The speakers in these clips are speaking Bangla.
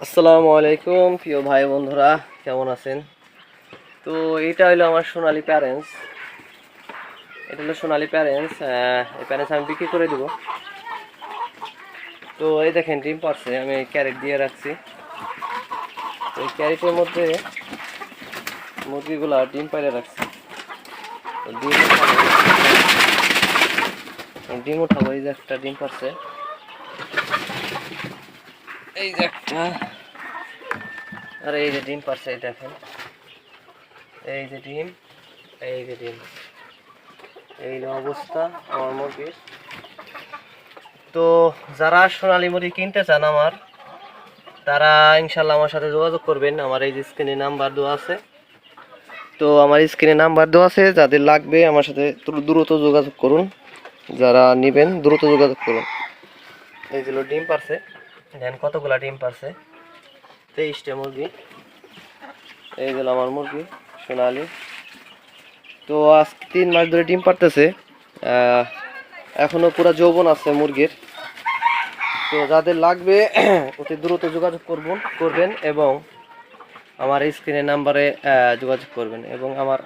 আসসালামু আলাইকুম প্রিয় ভাই বন্ধুরা, কেমন আছেন? তো এটা হলো আমার সোনালী প্যারেন্টস। এটা হলো সোনালী প্যারেন্টস। এই প্যারেন্টস আমি বিক্রি করে দিব। তো এই দেখেন ডিম পারছে, আমি ক্যারেট দিয়ে রাখছি। তো এই ক্যারেটের মধ্যে মুরগিগুলা ডিম পাইরে রাখছি। তো ডিম উঠাবো। এই যে একটা ডিম পারছে, এই যে একটা, আর এই যে ডিম পারছে। এই দেখেন, এই যে ডিম, এই যে ডিম, এই অবস্থা আমার মুরগির। তো যারা সোনালী মুরগি কিনতে চান আমার, তারা ইনশাল্লাহ আমার সাথে যোগাযোগ করবেন। আমার এই যে স্ক্রিনে নাম্বার দেওয়া আছে। তো আমার স্ক্রিনে নাম্বার দেওয়া আছে, যাদের লাগবে আমার সাথে দ্রুত যোগাযোগ করুন। যারা নেবেন দ্রুত যোগাযোগ করুন। এইগুলো ডিম পারছে, দেন কতগুলা ডিম পারছে, 23টা মুরগি। এইগুলো আমার মুরগি সোনালী। তো আজ 3 মাস ধরে ডিম পারতেছে। এখনো পুরো যৌবন আছে মুরগির। তো যাদের লাগবে অতি দ্রুত যোগাযোগ করবেন এবং আমার স্ক্রিনের নাম্বারে যোগাযোগ করবেন। এবং আমার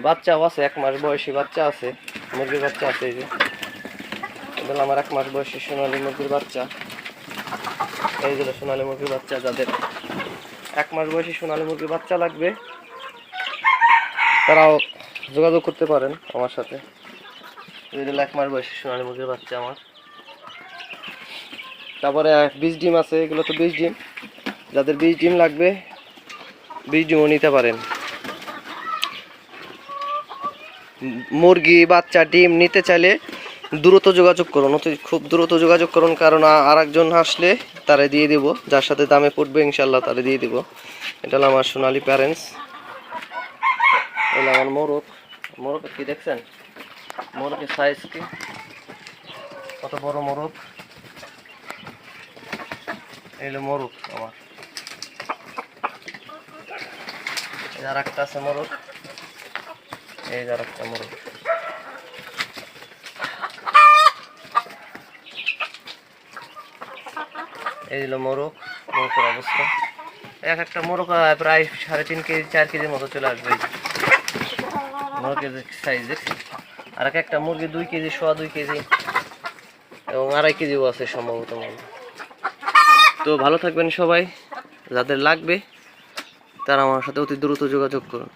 বাচ্চাও আছে, 1 মাস বয়সী বাচ্চা আছে, মুরগির বাচ্চা আছে। এই যে এগুলো আমার 1 মাস বয়সী সোনালী মুরগির বাচ্চা। এইগুলো সোনালী মুরগির বাচ্চা। যাদের 1 মাস বয়সী সোনালী মুরগির বাচ্চা লাগবে, তারাও যোগাযোগ করতে পারেন আমার সাথে। এগুলো 1 মাস বয়সী সোনালী মুরগির বাচ্চা আমার। তারপরে 20 ডিম আছে, এগুলো তো 20 ডিম। যাদের 20 ডিম লাগবে, 20 ডিমও নিতে পারেন। মুরগি বাচ্চা ডিম নিতে চাইলে দ্রুত যোগাযোগ করুন, খুব দ্রুত যোগাযোগ করুন। কারণ আরেকজন আসলে তারে দিয়ে দিব, যার সাথে দামে পড়বে ইনশাল্লাহ তারে দিয়ে দিব। এটা হলো আমার সোনালী প্যারেন্টস। এগুলো আমার মোরগ। মোরগ কি দেখছেন? মোরগের সাইজ কি, কত বড় মোরগ! এগুলো মোরগ আমার। আর একটা আছে মোরগ, এই আর একটা মোরগ। এই হলো মোরগ, মোরগের অবস্থা। এক একটা মোরগ প্রায় 3.5 কেজি 4 কেজির মতো চলে আসবে। মোরগের সাইজ দেখছি। আর একটা মুরগি 2 কেজি, 2.5 কেজি এবং 2.5 কেজিও আছে সম্ভবত। তো ভালো থাকবেন সবাই। যাদের লাগবে তারা আমার সাথে অতি দ্রুত যোগাযোগ করুন।